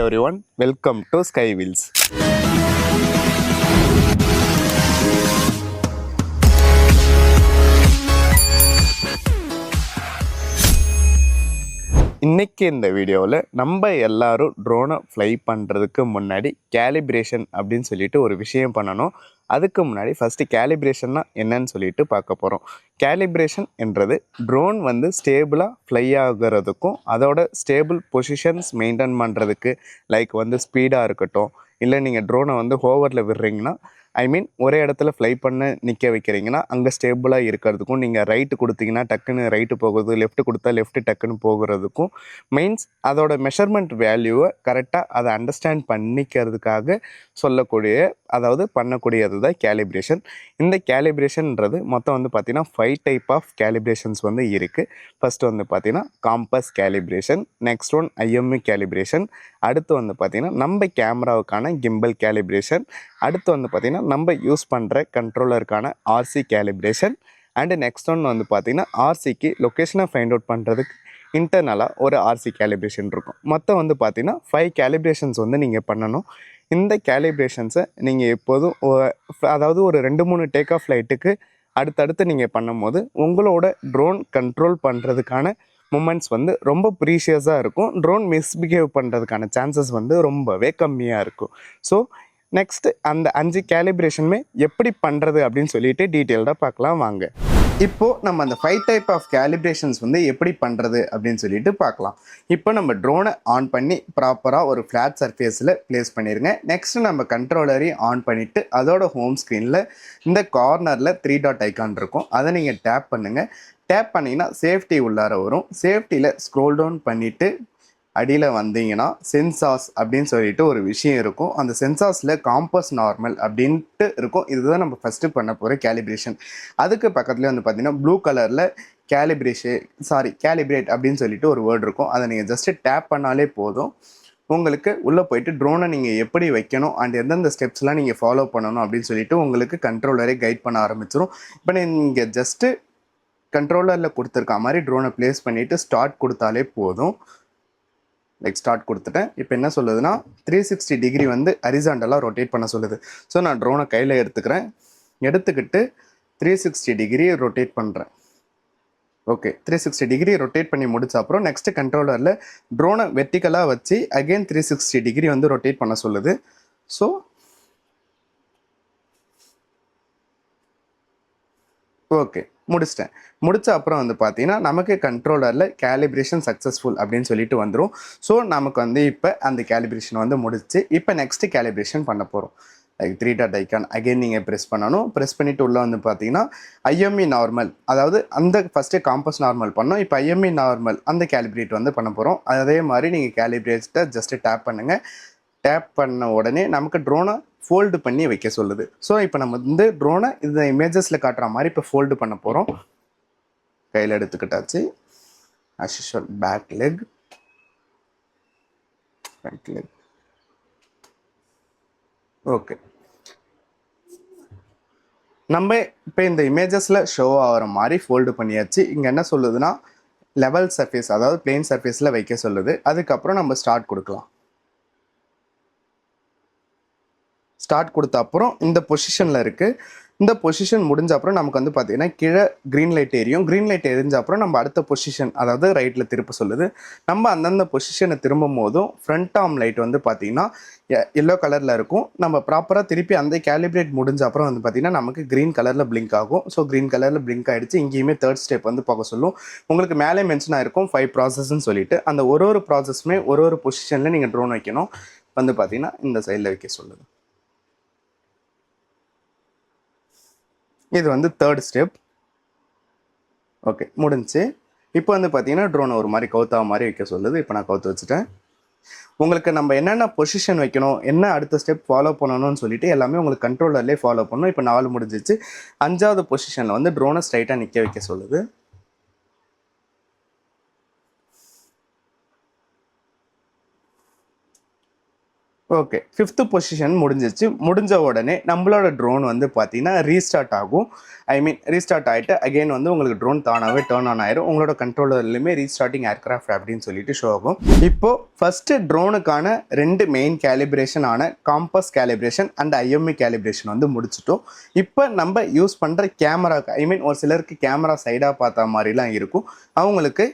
everyone, welcome to Sky Wheels. இன்னைக்கு இந்த வீடியோவில் நம்ம எல்லாரும் ட்ரோனை ஃப்ளை பண்ணுறதுக்கு முன்னாடி கேலிப்ரேஷன் அப்படின்னு சொல்லிட்டு ஒரு விஷயம் பண்ணணும். அதுக்கு முன்னாடி ஃபஸ்ட்டு கேலிப்ரேஷன்னா என்னன்னு சொல்லிட்டு பார்க்க போகிறோம். கேலிப்ரேஷன் என்றது ட்ரோன் வந்து ஸ்டேபிளாக ஃப்ளை ஆகிறதுக்கும் அதோட ஸ்டேபிள் பொசிஷன்ஸ் மெயின்டைன் பண்ணுறதுக்கு, லைக் வந்து ஸ்பீடாக இருக்கட்டும், இல்லை நீங்கள் ட்ரோனை வந்து ஹோவரில் விடுறீங்கன்னா ஒரே இடத்துல ஃப்ளை பண்ண நிற்க வைக்கிறீங்கன்னா அங்கே ஸ்டேபிளாக இருக்கிறதுக்கும், நீங்கள் ரைட்டு கொடுத்தீங்கன்னா டக்குன்னு ரைட்டு போகிறது, லெஃப்ட்டு கொடுத்தா லெஃப்ட்டு டக்குன்னு போகிறதுக்கும், மீன்ஸ் அதோட மெஷர்மெண்ட் வேல்யூவை கரெக்டாக அதை அண்டர்ஸ்டாண்ட் பண்ணிக்கிறதுக்காக சொல்லக்கூடிய, அதாவது பண்ணக்கூடியது தான் கேலிப்ரேஷன். இந்த கேலிப்ரேஷன்ன்றது மொத்தம் வந்து பார்த்திங்கன்னா 5 டைப் ஆஃப் கேலிப்ரேஷன்ஸ் வந்து இருக்குது. ஃபஸ்ட்டு வந்து பார்த்திங்கன்னா compass calibration, next one IME calibration, அடுத்து வந்து பார்த்திங்கன்னா நம்ம கேமராவுக்கான கிம்பல் கேலிப்ரேஷன், அடுத்து வந்து பார்த்திங்கன்னா நம்ம யூஸ் பண்ணுற கண்ட்ரோலருக்கான RC calibration, and next one வந்து பார்த்திங்கன்னா ஆர்சிக்கு லொக்கேஷனை ஃபைண்ட் அவுட் பண்ணுறதுக்கு இன்டர்னலாக ஒரு ஆர்சி கேலிப்ரேஷன் இருக்கும். மொத்தம் வந்து பார்த்திங்கன்னா 5 கேலிப்ரேஷன்ஸ் வந்து நீங்கள் பண்ணணும். இந்த கேலிப்ரேஷன்ஸை நீங்கள் எப்போதும் அதாவது ஒரு 2-3 டேக் ஆஃப் ஃப்ளைட்டுக்கு அடுத்தடுத்து நீங்கள் பண்ணும்போது உங்களோட ட்ரோன் கண்ட்ரோல் பண்ணுறதுக்கான மூமெண்ட்ஸ் வந்து ரொம்ப ப்ரீஷியஸாக இருக்கும். ட்ரோன் மிஸ்பிஹேவ் பண்ணுறதுக்கான சான்சஸ் வந்து ரொம்பவே கம்மியாக இருக்கும். ஸோ நெக்ஸ்ட்டு அந்த 5 கேலிப்ரேஷனுமே எப்படி பண்ணுறது அப்படின்னு சொல்லிட்டு டீட்டெயில்டாக பார்க்கலாம் வாங்க. இப்போது நம்ம அந்த 5 டைப் ஆஃப் கேலிப்ரேஷன்ஸ் வந்து எப்படி பண்ணுறது அப்படின்னு சொல்லிட்டு பார்க்கலாம். இப்போ நம்ம ட்ரோனை ஆன் பண்ணி ப்ராப்பராக ஒரு ஃப்ளாட் சர்ஃபேஸில் ப்ளேஸ் பண்ணிடுங்க. நெக்ஸ்ட்டு நம்ம கண்ட்ரோலரையும் ஆன் பண்ணிவிட்டு அதோட ஹோம் ஸ்க்ரீனில் இந்த கார்னரில் 3 டாட் ஐக்கான் இருக்கும், அதை நீங்கள் டேப் பண்ணுங்கள். டேப் பண்ணிங்கன்னா சேஃப்டி உள்ளார வரும். சேஃப்டியில் ஸ்க்ரோல் டவுன் பண்ணிவிட்டு அடியில் வந்தீங்கன்னா சென்சார்ஸ் அப்படின்னு சொல்லிட்டு ஒரு விஷயம் இருக்கும். அந்த சென்சார்ஸில் காம்பஸ் நார்மல் அப்படின்ட்டு இருக்கும். இதுதான் நம்ம ஃபஸ்ட்டு பண்ண போகிற கேலிப்ரேஷன். அதுக்கு பக்கத்துலேயே வந்து பார்த்திங்கன்னா ப்ளூ கலரில் கேலிப்ரேட் அப்படின்னு சொல்லிட்டு ஒரு வேர்டு இருக்கும். அதை நீங்கள் ஜஸ்ட்டு டேப் பண்ணாலே போதும். உங்களுக்கு உள்ளே போயிட்டு ட்ரோனை நீங்கள் எப்படி வைக்கணும் அண்ட் எந்தெந்த ஸ்டெப்ஸ்லாம் நீங்கள் ஃபாலோ பண்ணணும் அப்படின்னு சொல்லிட்டு உங்களுக்கு கண்ட்ரோலரே கைட் பண்ண ஆரம்பிச்சிடும். இப்போ நீங்கள் ஜஸ்ட்டு கண்ட்ரோலரில் கொடுத்துருக்க மாதிரி ட்ரோனை ப்ளேஸ் பண்ணிவிட்டு ஸ்டார்ட் கொடுத்தாலே போதும். லைக் ஸ்டார்ட் கொடுத்துட்டேன். இப்போ என்ன சொல்லுதுன்னா 360 டிகிரி வந்து ஹரிசாண்டலாக ரொட்டேட் பண்ண சொல்லுது. ஸோ நான் ட்ரோனை கையில் எடுத்துக்கிட்டு 360 டிகிரி ரொட்டேட் பண்ணுறேன். ஓகே, 360 டிகிரி ரொட்டேட் பண்ணி முடிச்ச அப்புறம் நெக்ஸ்ட்டு கண்ட்ரோலரில் ட்ரோனை வெர்டிக்கலாக வச்சு அகெயின் 360 டிகிரி வந்து ரொட்டேட் பண்ண சொல்லுது. ஸோ ஓகே, முடிச்ச அப்புறம் வந்து பார்த்தீங்கன்னா நமக்கு கண்ட்ரோலரில் கேலிப்ரேஷன் சக்ஸஸ்ஃபுல் அப்படின்னு சொல்லிட்டு வந்துடும். ஸோ நமக்கு வந்து இப்போ அந்த கேலிப்ரேஷன் வந்து முடிச்சு இப்போ நெக்ஸ்ட்டு கேலிப்ரேஷன் பண்ண போகிறோம். லைக் 3 டாட் ஐக்கான் அகெயின் நீங்கள் ப்ரெஸ் பண்ணணும். ப்ரெஸ் பண்ணிவிட்டு உள்ளே வந்து பார்த்தீங்கன்னா ஐஎம்இ நார்மல், அதாவது அந்த ஃபஸ்ட்டு காம்பஸ் நார்மல் பண்ணோம். இப்போ ஐஎம்இ நார்மல் அந்த கேலிப்ரேட் வந்து பண்ண போகிறோம். அதே மாதிரி நீங்கள் கேலிப்ரேட்டை ஜஸ்ட்டு டேப் பண்ணுங்கள். டேப் பண்ண உடனே நமக்கு ட்ரோனை ஃபோல்டு பண்ணி வைக்க சொல்லுது. ஸோ இப்போ நம்ம வந்து ட்ரோனை இந்த இமேஜஸில் காட்டுற மாதிரி இப்போ ஃபோல்டு பண்ண போகிறோம். கையில் எடுத்துக்கிட்டாச்சு. as usual back leg, front leg. Okay, நம்ம இப்போ இந்த இமேஜஸில் ஷோ ஆகிற மாதிரி ஃபோல்டு பண்ணியாச்சு. இங்கே என்ன சொல்லுதுன்னா லெவல் சர்ஃபேஸ், அதாவது பிளெயின் சர்ஃபேஸில் வைக்க சொல்லுது. அதுக்கப்புறம் நம்ம ஸ்டார்ட் கொடுக்கலாம். ஸ்டார்ட் கொடுத்த அப்புறம் இந்த பொசிஷனில் இருக்குது. இந்த பொசிஷன் முடிஞ்ச அப்புறம் நமக்கு வந்து பார்த்திங்கன்னா கீழே க்ரீன் லைட் எரியும். க்ரீன் லைட் எரிஞ்ச அப்புறம் நம்ம அடுத்த பொசிஷன், அதாவது ரைட்டில் திருப்ப சொல்லுது. நம்ம அந்தந்த பொசிஷனை திரும்பும் போதும் ஃப்ரண்ட் ஆர்ம் லைட் வந்து பார்த்திங்கன்னா எல்லோ கலரில் இருக்கும். நம்ம ப்ராப்பராக திருப்பி அந்த கேலிப்ரேட் முடிஞ்ச அப்புறம் வந்து பார்த்திங்கன்னா நமக்கு க்ரீன் கலரில் பிளிங்க் ஆகும். ஸோ க்ரீன் கலரில் பிளிங்க் ஆகிடுச்சு. இங்கேயுமே 3rd ஸ்டெப் வந்து பார்க்க சொல்லும். உங்களுக்கு மேலே மென்ஷன் ஆகிருக்கும் 5 ப்ராசஸ்ன்னு சொல்லிட்டு. அந்த ஒரு ப்ராசஸுமே ஒரு பொசிஷனில் நீங்கள் ட்ரோன் வைக்கணும். வந்து பார்த்திங்கன்னா இந்த சைடில் வைக்க சொல்லுது. இது வந்து 3rd ஸ்டெப். ஓகே, முடிஞ்சு. இப்போ வந்து பார்த்தீங்கன்னா ட்ரோனை ஒரு மாதிரி கவுத்தாவ மாதிரி வைக்க சொல்லுது. இப்போ நான் கவுத்து வச்சுட்டேன். உங்களுக்கு நம்ம என்னென்ன பொசிஷன் வைக்கணும், என்ன அடுத்த ஸ்டெப் ஃபாலோ பண்ணணும்னு சொல்லிட்டு எல்லாமே உங்களுக்கு கண்ட்ரோலர்லேயே ஃபாலோ பண்ணணும். இப்போ 4 முடிஞ்சிச்சு. 5வது பொசிஷனில் வந்து ட்ரோனை ஸ்ட்ரைட்டாக நிற்க வைக்க சொல்லுது. ஓகே, 5th பொசிஷன் முடிஞ்சிச்சு. முடிஞ்ச உடனே நம்மளோட ட்ரோன் வந்து பார்த்தீங்கன்னா ரீஸ்டார்ட் ஆகும். ஐ மீன் ரீஸ்டார்ட் ஆகிட்டு அகெயின் வந்து உங்களுக்கு ட்ரோன் தானாகவே டர்ன் ஆன் ஆயிரும். உங்களோட கண்ட்ரோலர்லையுமே ரீஸ்டார்டிங் ஏர்க்ராஃப்ட் அப்படின்னு சொல்லிட்டு ஷோ ஆகும். இப்போது ஃபஸ்ட்டு ட்ரோனுக்கான 2 மெயின் கேலிப்ரேஷன் ஆன compass calibration and IME calibration வந்து முடிச்சிட்டோம். இப்போ நம்ம யூஸ் பண்ணுற கேமராக்கு ஐ மீன் ஒரு சிலருக்கு கேமரா சைடாக பார்த்தா மாதிரிலாம் இருக்கும். அவங்களுக்கு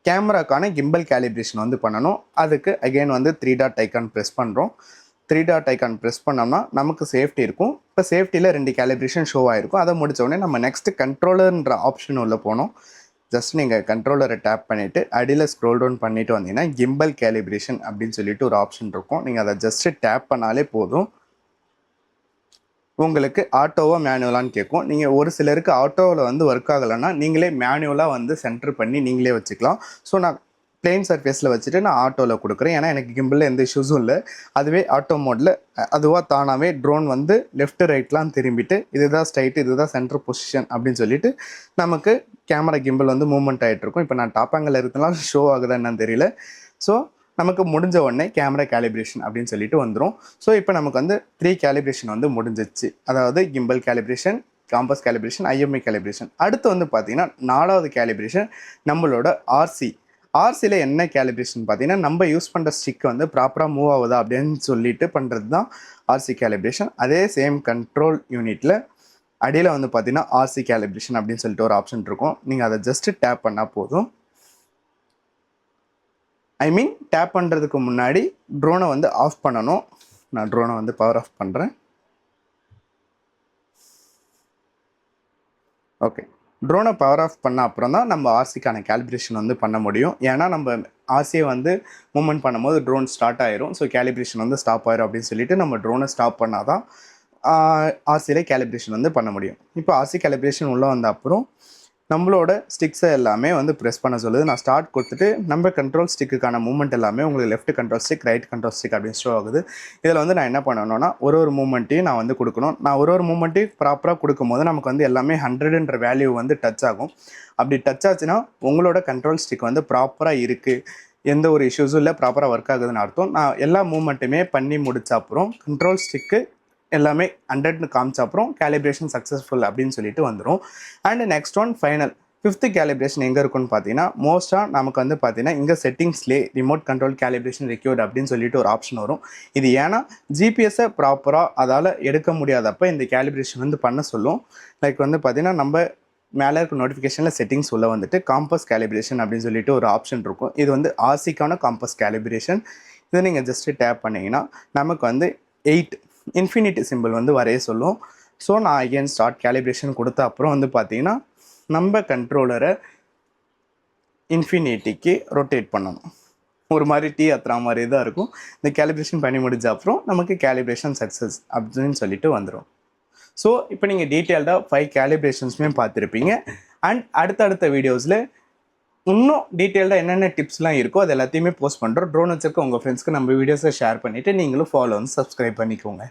கேமராக்கான கிம்பல் கேலிப்ரேஷன் வந்து பண்ணணும். அதுக்கு அகெயின் வந்து 3 டாட் ஐக்கான் ப்ரெஸ் பண்ணுறோம். 3 டாட் ஐக்கான் ப்ரெஸ் பண்ணோம்னா நமக்கு சேஃப்டி இருக்கும். இப்போ சேஃப்டியில் 2 கேலிப்ரேஷன் ஷோ ஆகிருக்கும். அதை முடித்த உடனே நம்ம நெக்ஸ்ட்டு கண்ட்ரோலர்ன்ற ஆப்ஷன் உள்ள போனோம். ஜஸ்ட் நீங்கள் கண்ட்ரோலரை டேப் பண்ணிவிட்டு அடியில் ஸ்க்ரோல் டவுன் பண்ணிவிட்டு வந்தீங்கன்னா கிம்பல் கேலிப்ரேஷன் அப்படின்னு சொல்லிட்டு ஒரு ஆப்ஷன் இருக்கும். நீங்கள் அதை ஜஸ்ட்டு டேப் பண்ணாலே போதும். உங்களுக்கு ஆட்டோவா மேனுவலான்னு கேட்கும். நீங்கள் ஒரு சிலருக்கு ஆட்டோவில் வந்து ஒர்க் ஆகலைன்னா நீங்களே மேனுவலாக வந்து சென்டர் பண்ணி நீங்களே வச்சுக்கலாம். ஸோ நான் பிளெயின் சர்ஃபேஸில் வச்சுட்டு நான் ஆட்டோவில் கொடுக்குறேன். ஏன்னா எனக்கு கிம்பிளில் எந்த இஷ்யூஸும் இல்லை. அதுவே ஆட்டோ மோடில் அதுவாக தானாகவே ட்ரோன் வந்து லெஃப்ட் ரைட்லாம் திரும்பிட்டு இதுதான் ஸ்ட்ரைட்டு இதுதான் சென்டர் பொசிஷன் அப்படின்னு சொல்லிட்டு நமக்கு கேமரா கிம்பிள் வந்து மூவ்மெண்ட் ஆகிட்டு இருக்கும். இப்போ நான் டாப் ஆங்கிள் இருக்கிறதுனால ஷோ ஆகுதா என்னன்னு தெரியல. ஸோ நமக்கு முடிஞ்ச உடனே கேமரா கேலிப்ரேஷன் அப்படின்னு சொல்லிட்டு வந்துடும். ஸோ இப்போ நமக்கு வந்து 3 கேலிப்ரேஷன் வந்து முடிஞ்சிச்சு. அதாவது gimbal calibration, compass calibration, IME calibration. அடுத்து வந்து பார்த்தீங்கன்னா 4வது கேலிப்ரேஷன் நம்மளோட ஆர்சியில் என்ன கேலிப்ரேஷன் பார்த்தீங்கன்னா நம்ம யூஸ் பண்ணுற ஸ்டிக் வந்து ப்ராப்பராக மூவ் ஆகுதா அப்படின்னு சொல்லிட்டு பண்ணுறது தான் ஆர்சி கேலிப்ரேஷன். அதே சேம் கண்ட்ரோல் யூனிட்டில் அடியில் வந்து பார்த்தீங்கன்னா ஆர்சி கேலிப்ரேஷன் அப்படின்னு சொல்லிட்டு ஒரு ஆப்ஷன் இருக்கும். நீங்கள் அதை ஜஸ்ட்டு டேப் பண்ணால் போதும். ஐ மீன் டேப் பண்ணுறதுக்கு முன்னாடி ட்ரோனை வந்து ஆஃப் பண்ணணும். நான் ட்ரோனை வந்து பவர் ஆஃப் பண்ணுறேன். ஓகே, ட்ரோனை பவர் ஆஃப் பண்ண அப்புறம் தான் நம்ம ஆர்சிக்கான கேலிப்ரேஷன் வந்து பண்ண முடியும். ஏன்னா நம்ம ஆர்சியை வந்து மூவ்மெண்ட் பண்ணும்போது ட்ரோன் ஸ்டார்ட் ஆயிரும். ஸோ கேலிப்ரேஷன் வந்து ஸ்டாப் ஆயிரும் அப்படின்னு சொல்லிட்டு நம்ம ட்ரோனை ஸ்டாப் பண்ணால் தான் ஆர்சியில் கேலிப்ரேஷன் வந்து பண்ண முடியும். இப்போ ஆர்சி கேலிப்ரேஷன் உள்ளே வந்த அப்புறம் நம்மளோட ஸ்டிக்ஸை எல்லாமே வந்து ப்ரெஸ் பண்ண சொல்லுது. நான் ஸ்டார்ட் கொடுத்துட்டு நம்ம கண்ட்ரோல் ஸ்டிக்குக்கான மூவ்மெண்ட் எல்லாமே உங்களுக்கு left control stick, right control stick அப்படின்னு ஷோ ஆகுது. இதில் வந்து நான் என்ன பண்ணணும்னா ஒரு மூவ்மெண்ட்டையும் நான் வந்து கொடுக்கணும். நான் ஒரு மூவ்மெண்ட்டையும் ப்ராப்பராக கொடுக்கும்போது நமக்கு வந்து எல்லாமே 100ன்ற வேல்யூ வந்து டச் ஆகும். அப்படி டச் ஆச்சுன்னா உங்களோட கண்ட்ரோல் ஸ்டிக் வந்து ப்ராப்பராக இருக்குது, எந்த ஒரு இஷ்யூஸும் இல்லை, ப்ராப்பராக ஒர்க் ஆகுதுன்னு அர்த்தம். நான் எல்லா மூவ்மெண்ட்டுமே பண்ணி முடிச்ச அப்புறம் கண்ட்ரோல் ஸ்டிக்கு எல்லாமே 100ன்னு காமிச்ச அப்புறம் கேலிப்ரேஷன் சக்ஸஸ்ஃபுல் அப்படின்னு சொல்லிட்டு வந்துடும். And next one final 5th calibration எங்கே இருக்குன்னு பார்த்தீங்கன்னா மோஸ்ட்டாக நமக்கு வந்து பார்த்தீங்கன்னா இங்கே செட்டிங்ஸ்லேயே ரிமோட் கண்ட்ரோல் கேலிப்ரேஷன் ரெக்யூர்ட் அப்படின்னு சொல்லிட்டு ஒரு ஆப்ஷன் வரும். இது ஏன்னா ஜிபிஎஸ்ஸை ப்ராப்பராக அதால் எடுக்க முடியாதப்போ இந்த கேலிப்ரேஷன் வந்து பண்ண சொல்லும். லைக் வந்து பார்த்தீங்கன்னா நம்ம மேலே இருக்க நோட்டிஃபிகேஷனில் செட்டிங்ஸ் உள்ள வந்துட்டு காம்பஸ் கேலிப்ரேஷன் அப்படின்னு சொல்லிட்டு ஒரு ஆப்ஷன் இருக்கும். இது வந்து ஆர்சிக்கான காம்பஸ் கேலிப்ரேஷன். இதை நீங்கள் ஜஸ்ட்டு டேப் பண்ணிங்கன்னா நமக்கு வந்து 8 இன்ஃபினிட்டி சிம்பிள் வந்து வரைய சொல்லும். ஸோ நான் அகெயின் ஸ்டார்ட் கேலிப்ரேஷன் கொடுத்த அப்புறம் வந்து பார்த்தீங்கன்னா நம்ம கண்ட்ரோலரை இன்ஃபினிட்டிக்கு ரொட்டேட் பண்ணணும். ஒரு மாதிரி டீ அத்துற மாதிரி தான் இருக்கும். இந்த கேலிப்ரேஷன் பண்ணி முடிஞ்ச அப்புறம் நமக்கு கேலிப்ரேஷன் சக்ஸஸ் அப்படின்னு சொல்லிட்டு வந்துடும். ஸோ இப்போ நீங்கள் டீட்டெயில்டாக 5 கேலிப்ரேஷன்ஸுமே பார்த்துருப்பீங்க. அண்ட் அடுத்தடுத்த வீடியோஸில் இன்னும் டீட்டெயில்டாக என்னென்ன டிப்ஸ்லாம் இருக்கோ அது எல்லாத்தையுமே போஸ்ட் பண்ணுறோம். ட்ரோன் வச்சிருக்க உங்கள் ஃப்ரெண்ட்ஸ்க்கு நம்ம வீடியோஸை ஷேர் பண்ணிவிட்டு நீங்களும் ஃபாலோ வந்து சப்ஸ்கிரைப் பண்ணிக்கோங்க.